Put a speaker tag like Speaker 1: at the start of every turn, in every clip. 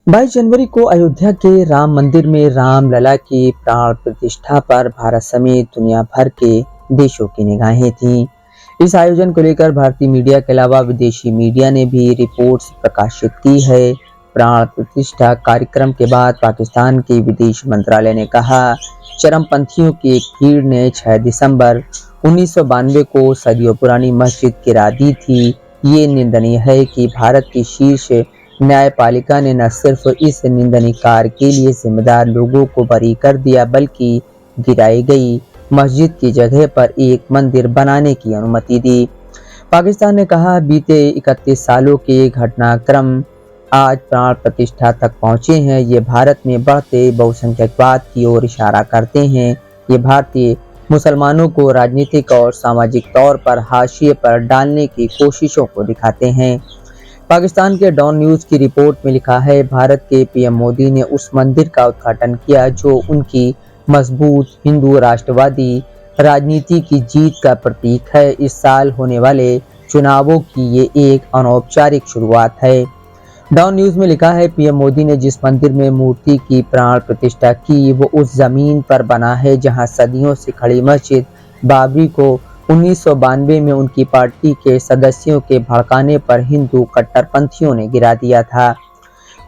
Speaker 1: 22 जनवरी को अयोध्या के राम मंदिर में रामलला की प्राण प्रतिष्ठा पर भारत समेत दुनिया भर के देशों की निगाहें थीं। इस आयोजन को लेकर भारतीय मीडिया के अलावा विदेशी मीडिया ने भी रिपोर्ट्स प्रकाशित की है। प्राण प्रतिष्ठा कार्यक्रम के बाद पाकिस्तान के विदेश मंत्रालय ने कहा, चरमपंथियों की एक भीड़ ने 6 दिसंबर 1992 को सदियों पुरानी मस्जिद गिरा दी थी। ये निंदनीय है कि भारत की शीर्ष न्यायपालिका ने न सिर्फ इस निंदनीय कार्य के लिए जिम्मेदार लोगों को बरी कर दिया, बल्कि गिराई गई मस्जिद की जगह पर एक मंदिर बनाने की अनुमति दी। पाकिस्तान ने कहा, बीते 31 सालों के घटनाक्रम आज प्राण प्रतिष्ठा तक पहुंचे हैं। ये भारत में बढ़ते बहुसंख्यकवाद की ओर इशारा करते हैं। ये भारतीय मुसलमानों को राजनीतिक और सामाजिक तौर पर हाशिए पर डालने की कोशिशों को दिखाते हैं। पाकिस्तान के डॉन न्यूज़ की रिपोर्ट में लिखा है, भारत के पीएम मोदी ने उस मंदिर का उद्घाटन किया जो उनकी मजबूत हिंदू राष्ट्रवादी राजनीति की जीत का प्रतीक है। इस साल होने वाले चुनावों की ये एक अनौपचारिक शुरुआत है। डॉन न्यूज़ में लिखा है, पीएम मोदी ने जिस मंदिर में मूर्ति की प्राण प्रतिष्ठा की वो उस जमीन पर बना है जहां सदियों से खड़ी मस्जिद बाबरी को 1992 में उनकी पार्टी के सदस्यों के भड़काने पर हिंदू कट्टरपंथियों ने गिरा दिया था।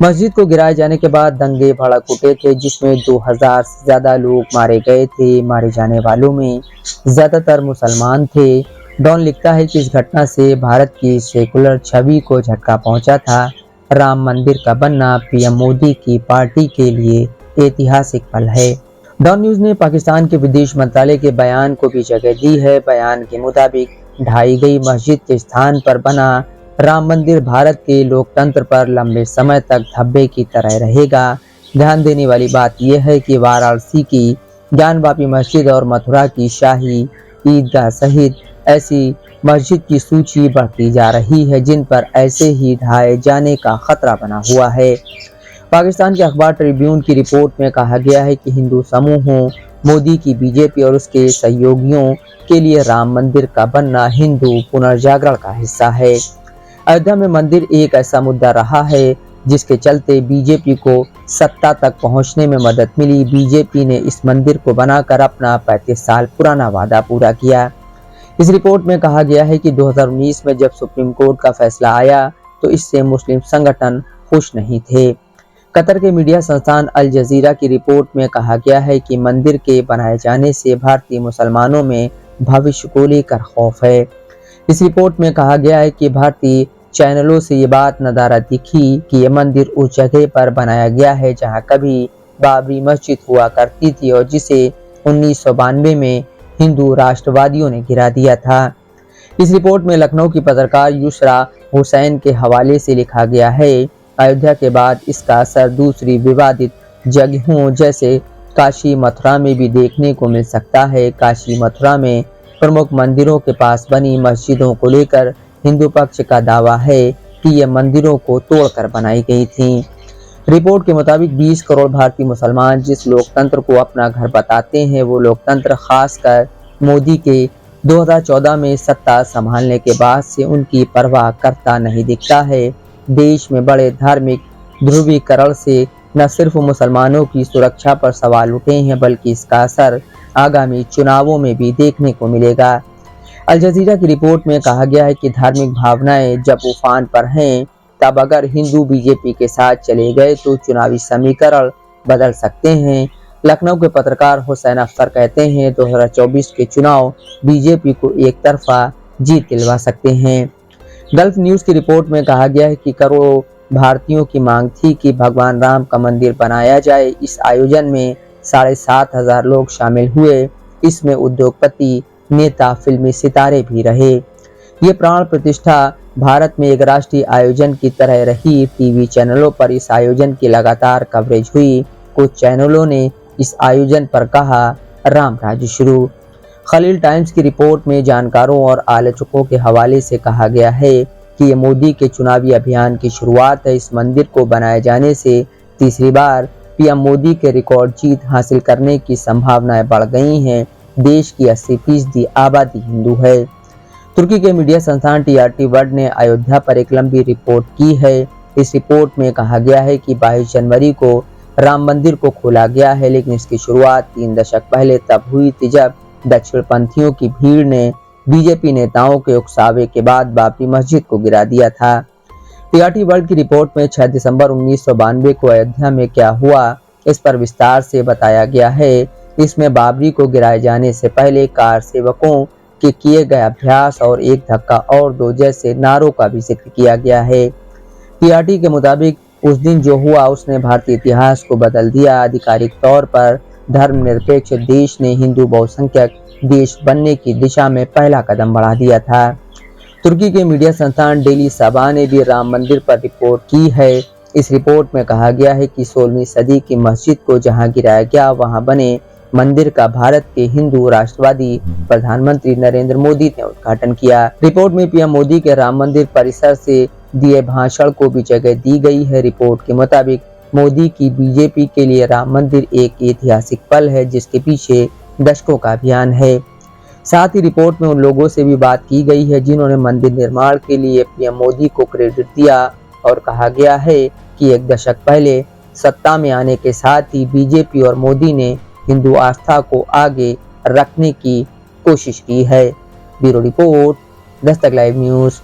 Speaker 1: मस्जिद को गिराए जाने के बाद दंगे भड़क उठे थे, जिसमें 2000 से ज्यादा लोग मारे गए थे। मारे जाने वालों में ज्यादातर मुसलमान थे। डॉन लिखता है कि इस घटना से भारत की सेकुलर छवि को झटका पहुंचा था। राम मंदिर का बनना पीएम मोदी की पार्टी के लिए ऐतिहासिक पल है। डॉन न्यूज़ ने पाकिस्तान के विदेश मंत्रालय के बयान को भी जगह दी है। बयान के मुताबिक ढाई गई मस्जिद के स्थान पर बना राम मंदिर भारत के लोकतंत्र पर लंबे समय तक धब्बे की तरह रहेगा। ध्यान देने वाली बात यह है कि वाराणसी की ज्ञानवापी मस्जिद और मथुरा की शाही ईदगाह सहित ऐसी मस्जिद की सूची बढ़ती जा रही है जिन पर ऐसे ही ढाए जाने का खतरा बना हुआ है। पाकिस्तान के अखबार ट्रिब्यून की रिपोर्ट में कहा गया है कि हिंदू समूहों, मोदी की बीजेपी और उसके सहयोगियों के लिए राम मंदिर का बनना हिंदू पुनर्जागरण का हिस्सा है। अयोध्या में मंदिर एक ऐसा मुद्दा रहा है जिसके चलते बीजेपी को सत्ता तक पहुंचने में मदद मिली। बीजेपी ने इस मंदिर को बनाकर अपना 35 साल पुराना वादा पूरा किया। इस रिपोर्ट में कहा गया है कि 2019 में जब सुप्रीम कोर्ट का फैसला आया तो इससे मुस्लिम संगठन खुश नहीं थे। कतर के मीडिया संस्थान अल जजीरा की रिपोर्ट में कहा गया है कि मंदिर के बनाए जाने से भारतीय मुसलमानों में भविष्य को लेकर खौफ है। इस रिपोर्ट में कहा गया है कि भारतीय चैनलों से ये बात नदारद दिखी कि यह मंदिर उस जगह पर बनाया गया है जहां कभी बाबरी मस्जिद हुआ करती थी और जिसे 1992 में हिंदू राष्ट्रवादियों ने गिरा दिया था। इस रिपोर्ट में लखनऊ की पत्रकार युसरा हुसैन के हवाले से लिखा गया है, अयोध्या के बाद इसका असर दूसरी विवादित जगहों जैसे काशी मथुरा में भी देखने को मिल सकता है। काशी मथुरा में प्रमुख मंदिरों के पास बनी मस्जिदों को लेकर हिंदू पक्ष का दावा है कि ये मंदिरों को तोड़कर बनाई गई थीं। रिपोर्ट के मुताबिक 20 करोड़ भारतीय मुसलमान जिस लोकतंत्र को अपना घर बताते हैं वो लोकतंत्र खासकर मोदी के 2014 में सत्ता संभालने के बाद से उनकी परवाह करता नहीं दिखता है। देश में बड़े धार्मिक ध्रुवीकरण से न सिर्फ मुसलमानों की सुरक्षा पर सवाल उठे हैं बल्कि इसका असर आगामी चुनावों में भी देखने को मिलेगा। अल जजीरा की रिपोर्ट में कहा गया है कि धार्मिक भावनाएं जब उफान पर हैं तब अगर हिंदू बीजेपी के साथ चले गए तो चुनावी समीकरण बदल सकते हैं। लखनऊ के पत्रकार हुसैन अख्तर कहते हैं 2024 के चुनाव बीजेपी को एक तरफा जीत दिलवा सकते हैं। गल्फ न्यूज़ की रिपोर्ट में कहा गया है कि करोड़ों भारतीयों की मांग थी कि भगवान राम का मंदिर बनाया जाए। इस आयोजन में 7,500 लोग शामिल हुए। इसमें उद्योगपति, नेता, फिल्मी सितारे भी रहे। ये प्राण प्रतिष्ठा भारत में एक राष्ट्रीय आयोजन की तरह रही। टीवी चैनलों पर इस आयोजन की लगातार कवरेज हुई। कुछ चैनलों ने इस आयोजन पर कहा, राम राज्य शुरू। खलील टाइम्स की रिपोर्ट में जानकारों और आलोचकों के हवाले से कहा गया है कि ये मोदी के चुनावी अभियान की शुरुआत है। इस मंदिर को बनाए जाने से तीसरी बार पीएम मोदी के रिकॉर्ड जीत हासिल करने की संभावनाएं बढ़ गई हैं। देश की 80% आबादी हिंदू है। तुर्की के मीडिया संस्थान टीआरटी वर्ल्ड ने अयोध्या पर एक लंबी रिपोर्ट की है। इस रिपोर्ट में कहा गया है कि 22 जनवरी को राम मंदिर को खोला गया है, लेकिन इसकी शुरुआत 3 दशक पहले तब हुई थी जब दक्षिणपंथियों की भीड़ ने बीजेपी नेताओं के उकसावे के बाद बाबरी मस्जिद को गिरा दिया था। टीआरटी वर्ल्ड की रिपोर्ट में 6 दिसंबर 1992 को अयोध्या में क्या हुआ, इस पर विस्तार से बताया गया है। इसमें बाबरी को गिराए जाने से पहले कार सेवकों के किए गए अभ्यास और एक धक्का और दो जैसे नारों का भी जिक्र किया गया है। टीआरटी के मुताबिक उस दिन जो हुआ उसने भारतीय इतिहास को बदल दिया। आधिकारिक तौर पर धर्मनिरपेक्ष देश ने हिंदू बहुसंख्यक देश बनने की दिशा में पहला कदम बढ़ा दिया था। तुर्की के मीडिया संस्थान डेली सबा ने भी राम मंदिर पर रिपोर्ट की है। इस रिपोर्ट में कहा गया है कि 16वीं सदी की मस्जिद को जहां गिराया गया वहां बने मंदिर का भारत के हिंदू राष्ट्रवादी प्रधानमंत्री नरेंद्र मोदी ने उद्घाटन किया। रिपोर्ट में पीएम मोदी के राम मंदिर परिसर से दिए भाषण को भी जगह दी गई है। रिपोर्ट के मुताबिक मोदी की बीजेपी के लिए राम मंदिर एक ऐतिहासिक पल है जिसके पीछे दशकों का अभियान है। साथ ही रिपोर्ट में उन लोगों से भी बात की गई है जिन्होंने मंदिर निर्माण के लिए पीएम मोदी को क्रेडिट दिया और कहा गया है कि एक दशक पहले सत्ता में आने के साथ ही बीजेपी और मोदी ने हिंदू आस्था को आगे रखने की कोशिश की है। Bureau report, Dastak live news.